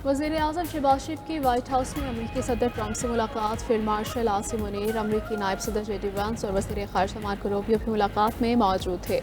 वज़ीर-ए-आज़म शहबाज शरीफ की white house में अमेरिकी सदर ट्रंप से मुलाकात। फील्ड मार्शल आसिम मुनीर, अमेरिकी नायब सदर जेडी वांस और वज़ीर ख़ारिजा मार्को रूबियो भी मुलाकात में मौजूद थे।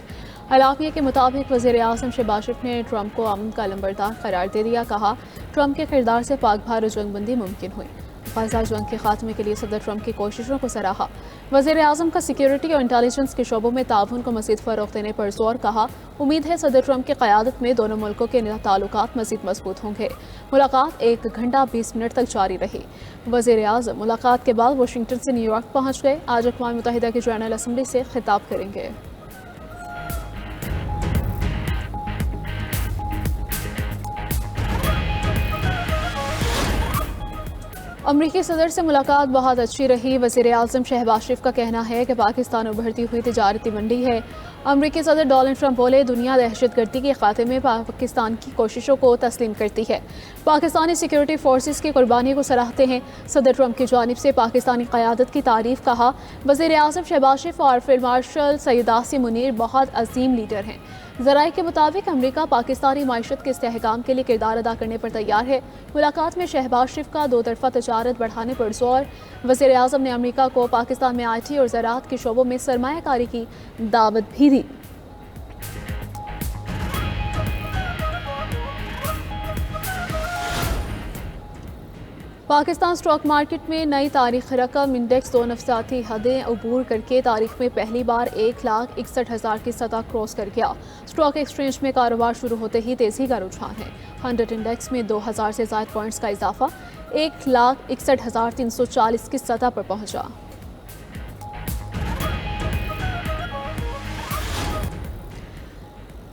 हलाफिया के मुताबिक वज़ीर-ए-आज़म शहबाज शरीफ ने ट्रंप को अमन का लंबरदार करार दे दिया। कहा, ट्रंप के किरदार से पाक भारत जंगबंदी मुमकिन हुई। गाज़ा जंग के खात्मे के लिए सदर ट्रंप की कोशिशों को सराहा। वज़ीर-ए-आज़म का सिक्योरिटी और इंटेलिजेंस के शोबों में ताउन को मज़ीद फ़रोग़ देने पर जोर। कहा, उम्मीद है सदर ट्रंप की क़यादत में दोनों मुल्कों के ताल्लुकात मज़ीद मजबूत होंगे। मुलाकात 1 घंटा 20 मिनट तक जारी रही। वज़ीर-ए-आज़म मुलाकात के बाद वाशिंगटन से न्यूयॉर्क पहुँच गए। आज अक़वाम मुत्तहिदा की जनरल असम्बली से खिताब करेंगे। अमरीकी सदर से मुलाकात बहुत अच्छी रही। वज़ीर-ए-आज़म शहबाज शरीफ का कहना है कि पाकिस्तान उभरती हुई तिजारती मंडी है। अमरीकी सदर डोनाल्ड ट्रंप बोले, दुनिया दहशतगर्दी के खात्मे में पाकिस्तान की कोशिशों को तस्लीम करती है। पाकिस्तानी सिक्योरिटी फोर्सेस की कुर्बानी को सराहते हैं। सदर ट्रंप की जानिब से पाकिस्तानी क़यादत की तारीफ। कहा, वज़ीर-ए-आज़म शहबाज शरीफ और फील्ड मार्शल सैयद आसिम मुनीर बहुत अजीम लीडर हैं। ज़राए के मुताबिक अमरीका पाकिस्तानी मायशत के इस्तेहकाम के लिए किरदार अदा करने पर तैयार है। मुलाकात में शहबाज शरीफ का दो तरफा तजारत बढ़ाने पर जोर। वज़ीर-ए-आज़म ने अमरीका को पाकिस्तान में IT और ज़राअत के शोबों में सरमायाकारी की दावत भी दी। पाकिस्तान स्टॉक मार्केट में नई तारीख रकम इंडेक्स 2 नफसाती हदें अबूर करके तारीख में पहली बार 1,61,000 की सतह क्रॉस कर गया। स्टॉक एक्सचेंज में कारोबार शुरू होते ही तेजी का रुझान है। 100 इंडेक्स में 2,000 से ज़ायद पॉइंट्स का इजाफा 1,61,340 की सतह पर पहुंचा।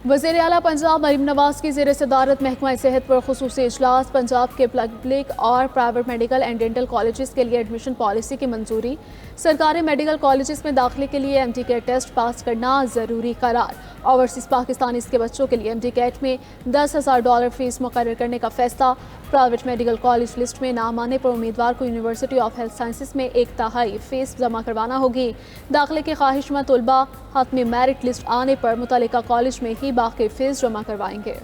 वज़ीर आला पंजाब मरीम नवाज की ज़ेर सदारत महकमा सेहत पर खुसूसी इजलास। पंजाब के पब्लिक और private medical and dental colleges के लिए एडमिशन पॉलिसी की मंजूरी। सरकारी मेडिकल कॉलेजेस में दाखिले के लिए MD-CAT टेस्ट पास करना ज़रूरी करार। ओवरसीज़ पाकिस्तानीज़ के बच्चों के लिए MD-CAT में $10,000 फीस मुकर्रर करने का फैसला। प्राइवेट मेडिकल कॉलेज लिस्ट में नाम आने पर उम्मीदवार को यूनिवर्सिटी ऑफ हेल्थ साइंसेज में 1/3 फीस जमा करवाना होगी। दाखिले के ख्वाहिशमंद तलबा हतमी मेरिट लिस्ट आने पर मुतल्लिका कॉलेज में ही बाकी फीस जमा करवाएंगे।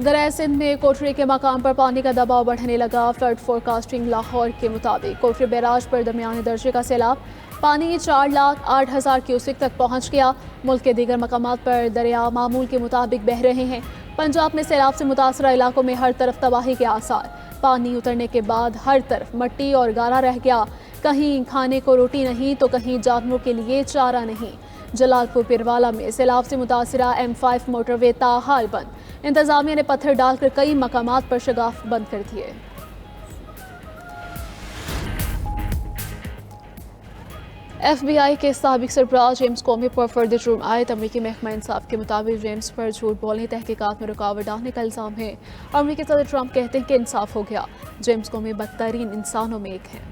दरिया सिंध में कोटरी के मकाम पर पानी का दबाव बढ़ने लगा। फ्लड फोरकास्टिंग लाहौर के मुताबिक कोटरी बैराज पर दरमियाने दर्जे का सैलाब। पानी 4,08,000 क्यूसिक तक पहुंच गया। मुल्क के दीगर मकामात पर दरिया मामूल के मुताबिक बह रहे हैं। पंजाब में सैलाब से मुतासरा इलाकों में हर तरफ तबाही के आसार। पानी उतरने के बाद हर तरफ मट्टी और गारा रह गया। कहीं खाने को रोटी नहीं तो कहीं जानवरों के लिए चारा नहीं। जलालपुर पिरवाला में सैलाब से मुतासरा M5 मोटरवे ताहाल बंद। इंतजामिया ने पत्थर डालकर कई मकामात पर शगाफ बंद कर दिए। FBI के साबिक सरबराह जेम्स कोमी पर फर्द जुर्म आयद। अमरीकी महकमा इंसाफ के मुताबिक जेम्स पर झूठ बोलने, तहकीकात में रुकावट डालने का इल्ज़ाम है। अमरीकी सदर ट्रंप कहते हैं कि इंसाफ हो गया। जेम्स कोमी बदतरीन इंसानों में एक हैं।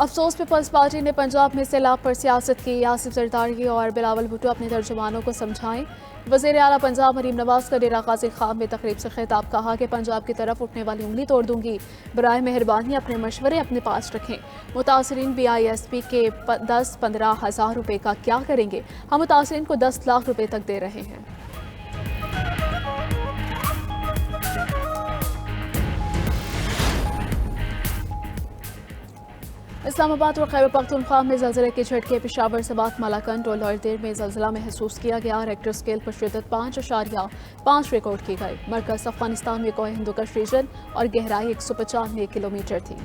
अफसोस पीपल्स पार्टी ने पंजाब में सैलाब पर सियासत की। आसिफ जरदारी और बिलावल भुट्टो अपने तर्जुमानों को समझाएं। वज़ीर आला पंजाब मरीम नवाज का डेरा गाजी खान में तकरीब से खिताब। कहा कि पंजाब की तरफ उठने वाली उंगली तोड़ दूंगी। बराए मेहरबानी अपने मशवरे अपने पास रखें। मुतासरीन BISP के 10-15 हज़ार रुपये का क्या करेंगे? हम मुतासरीन को 10 लाख रुपये तक दे रहे हैं। इस्लामाबाद और खैबर पख्तूनख्वा में ज़लज़ले के झटके। पेशावर, सबात, मालाकंड और लॉयरदेर में ज़लज़ला महसूस किया गया। रेक्टर स्केल पर शिद्दत 5.5 रिकॉर्ड की गई। मरकज़ अफगानिस्तान में कोह हिंदुकश रीजन और गहराई 195 किलोमीटर थी।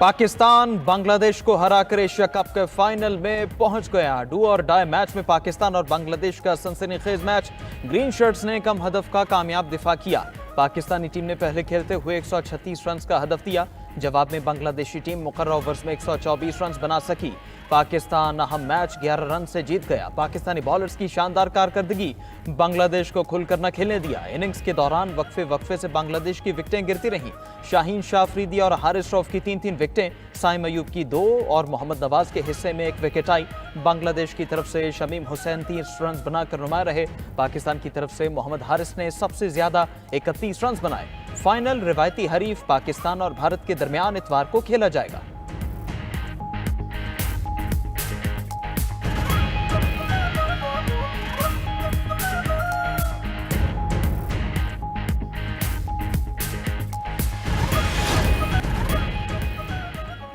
पाकिस्तान बांग्लादेश को हराकर एशिया कप के फाइनल में पहुंच गया। डू और डाई मैच में पाकिस्तान और बांग्लादेश का सनसनीखेज मैच। ग्रीन शर्ट्स ने कम हदफ का कामयाब दिफा किया। पाकिस्तानी टीम ने पहले खेलते हुए 136 रन का हदफ दिया। जवाब में बांग्लादेशी टीम मुकर्रर ओवर्स में 124 रन बना सकी। पाकिस्तान अहम मैच 11 रन से जीत गया। पाकिस्तानी बॉलर्स की शानदार कारकर्दगी बांग्लादेश को खुलकर न खेलने दिया। इनिंग्स के दौरान वक्फे से बांग्लादेश की विकेटें गिरती रहीं। शाहीन शाह अफरीदी और हारिस रऊफ की 3-3 विकेटें, साइम अयूब की 2 और मोहम्मद नवाज के हिस्से में 1 विकेट आई। बांग्लादेश की तरफ से शमीम हुसैन 30 रन बनाकर नुमाया रहे। पाकिस्तान की तरफ से मोहम्मद हारिस ने सबसे ज्यादा 31 रन बनाए। फाइनल रिवायती हरीफ पाकिस्तान और भारत के दरमियान इतवार को खेला जाएगा।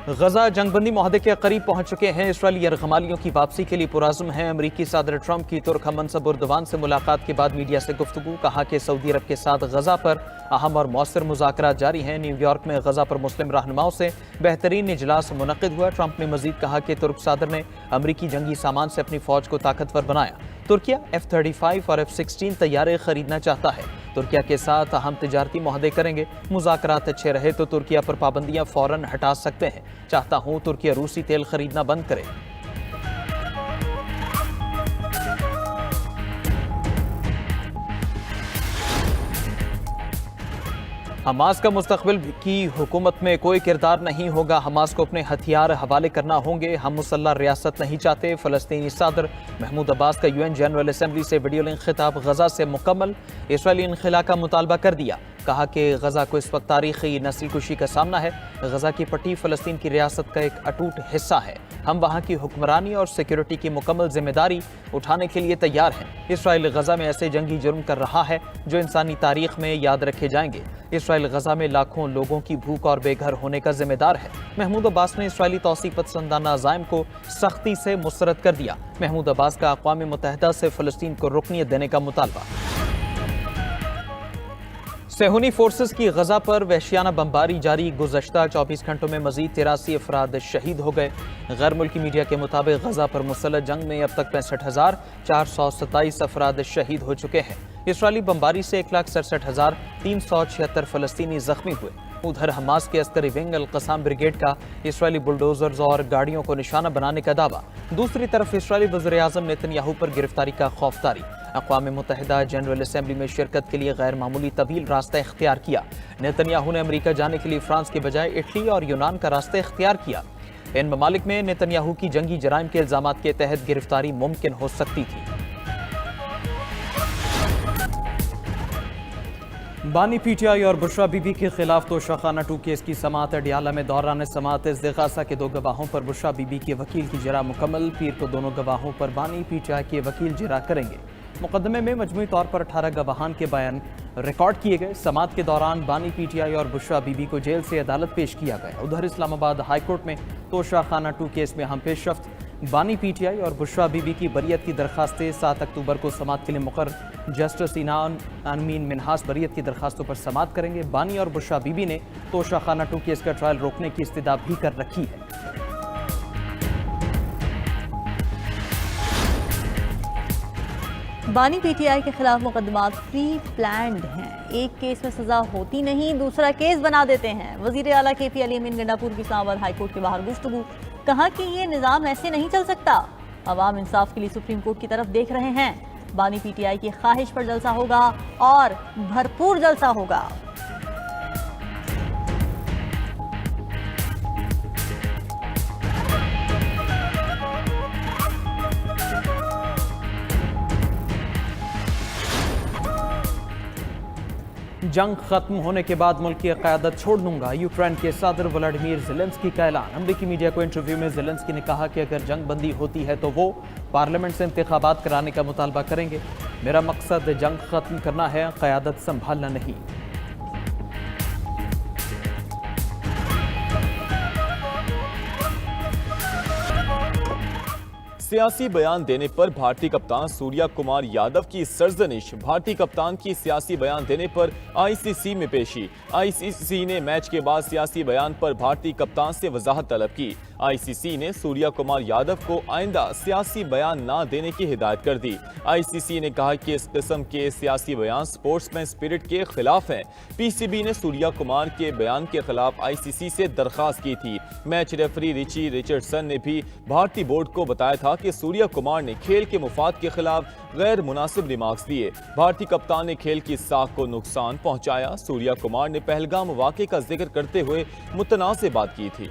गजा जंगबंदी मुआहदे के करीब पहुंच चुके हैं। इसराइली यरगमालियों की वापसी के लिए पुराज़्म हैं। अमरीकी सदर ट्रंप की तुर्क हममंसब उर्दवान से मुलाकात के बाद मीडिया से गुफ्तगू। कहा कि सऊदी अरब के साथ गजा पर अहम और मौसर मुज़ाकरात जारी हैं। न्यूयॉर्क में गजा पर मुस्लिम रहनुमाओं से बेहतरीन इजलास मुनक़िद हुआ। ट्रंप ने मजीद कहा कि तुर्क सदर ने अमरीकी जंगी सामान से अपनी फौज को ताकतवर बनाया। तुर्किया F-35 और F-16 तैयारे खरीदना चाहता है। तुर्किया के साथ अहम तिजारती मुआहदे करेंगे। मुज़ाकरात अच्छे रहे तो तुर्किया पर पाबंदियां फौरन हटा सकते हैं। चाहता हूं तुर्किया रूसी तेल खरीदना बंद करे। हमास का मुस्तकबिल की हुकूमत में कोई किरदार नहीं होगा। हमास को अपने हथियार हवाले करना होंगे। हम मुसल्लह रियासत नहीं चाहते। फ़लस्तीनी सदर महमूद अब्बास का UN जनरल असेंबली से वीडियो लिंक खिताब गजा से मुकम्मल। इसराइली इनखला का मुतालबा कर दिया। कहा कि गजा को इस वक्त तारीखी नस्ल कुशी का सामना है। गजा की पट्टी फ़लस्तीन की रियासत का एक अटूट हिस्सा है। हम वहाँ की हुक्मरानी और सिक्योरिटी की मुकम्मल जिम्मेदारी उठाने के लिए तैयार हैं। इसराइल गजा में ऐसे जंगी जुर्म कर रहा है जो इंसानी तारीख में याद रखे जाएंगे। इसराइल गजा में लाखों लोगों की भूख और बेघर होने का जिम्मेदार है। महमूद अब्बास ने इसराइली तौसीफ पसंदाना अज़ाइम को सख्ती से मुस्तरद कर दिया। महमूद अब्बास का अक़वाम मुत्तहिदा से फ़लस्तीन को रुकनियत देने का मुतालबा। सेहूनी फोर्सेस की गजा पर वहशियाना बमबारी जारी। गुज़श्ता 24 घंटों में मजीद 83 अफराद शहीद हो गए। गैर मुल्की मीडिया के मुताबिक गजा पर मुसल्लह जंग में अब तक 65,427 अफराद शहीद हो चुके हैं। इसराइली बमबारी से 1,67,376 फ़लस्तीनी जख्मी हुए। उधर हमास के अस्करी विंग अल-क़साम ब्रिगेड का इसराइली बुलडोजर्स और गाड़ियों को निशाना बनाने का दावा। दूसरी तरफ इसराइली वज़ीर-ए-आज़म नेतन्याहू पर गिरफ्तारी का खौफदारी। अक़वाम मुत्तहिदा जनरल असेंबली में शिरकत के लिए गैर मामूली तवील रास्ता इख्तियार किया। नेतन्याहू ने अमेरिका जाने के लिए फ्रांस के बजाय इटली और यूनान का रास्ता इख्तियार किया। इन ममालिक में नेतन्याहू की जंगी जराइम के इल्ज़ामात के तहत गिरफ्तारी मुमकिन हो सकती थी। बानी PTI और बुशरा बीबी के खिलाफ तोशाखाना 2 केस की समाअत अडियाला में दौरान समाअत इस्तिग़ासा के 2 गवाहों पर बुशरा बीबी के वकील की जरा मुकम्मल। पीर को दोनों गवाहों पर बानी PTI के वकील जरा करेंगे। मुकदमे में मजमूई तौर पर 18 गवाहान के बयान रिकॉर्ड किए गए। समाअत के दौरान बानी PTI और बुशरा बीबी को जेल से अदालत पेश किया गया। उधर इस्लामाबाद हाई कोर्ट में तोशाखाना 2 केस में हम पेशरफ्त। बानी PTI और बुशरा बीबी की बरियत की दरखास्तें 7 अक्टूबर को समाअत के लिए मुकर्रर। जस्टिस इनान अमीन मिनहास बरियत की दरखास्तों पर समाअत करेंगे। बानी और बुशरा बीबी ने तोशाखाना 2 केस का ट्रायल रोकने की इस्तदा भी कर रखी है। बानी PTI के खिलाफ मुकदमात प्री प्लान्ड हैं। एक केस में सजा होती नहीं, दूसरा केस बना देते हैं। वजीर आला KP अली अमीन गंडापुर की इस्लामाबाद हाई कोर्ट के बाहर गुफ्तगू। कहा कि ये निज़ाम ऐसे नहीं चल सकता। अवाम इंसाफ के लिए सुप्रीम कोर्ट की तरफ देख रहे हैं। बानी PTI की ख्वाहिश पर जलसा होगा और भरपूर जलसा होगा। जंग खत्म होने के बाद मुल्क की क़यादत छोड़ दूंगा, यूक्रेन के सदर व्लादिमीर ज़ेलेंस्की का ऐलान। अमरीकी मीडिया को इंटरव्यू में ज़ेलेंस्की ने कहा कि अगर जंग बंदी होती है तो वो पार्लियामेंट से इंतखाबात कराने का मुतालबा करेंगे। मेरा मकसद जंग खत्म करना है, क़यादत संभालना नहीं। सियासी बयान देने पर भारतीय कप्तान सूर्या कुमार यादव की सरजनिश। भारतीय कप्तान की सियासी बयान देने पर आईसीसी में पेशी। आईसीसी ने मैच के बाद सियासी बयान पर भारतीय कप्तान से वजाहत तलब की। आईसीसी ने सूर्या कुमार यादव को आइंदा सियासी बयान न देने की हिदायत कर दी। आईसीसी ने कहा कि इस किस्म के सियासी बयान स्पोर्ट्समैन स्पिरिट के खिलाफ हैं। पीसीबी ने सूर्या कुमार के बयान के खिलाफ आईसीसी से दरखास्त की थी। मैच रेफरी रिची रिचर्डसन ने भी भारतीय बोर्ड को बताया था कि सूर्या कुमार ने खेल के मुफाद के खिलाफ गैर मुनासिब रिमार्क्स दिए। भारतीय कप्तान ने खेल की साख को नुकसान पहुंचाया। सूर्या कुमार ने पहलगाम वाक़े का जिक्र करते हुए मुतनाज़ बात की थी।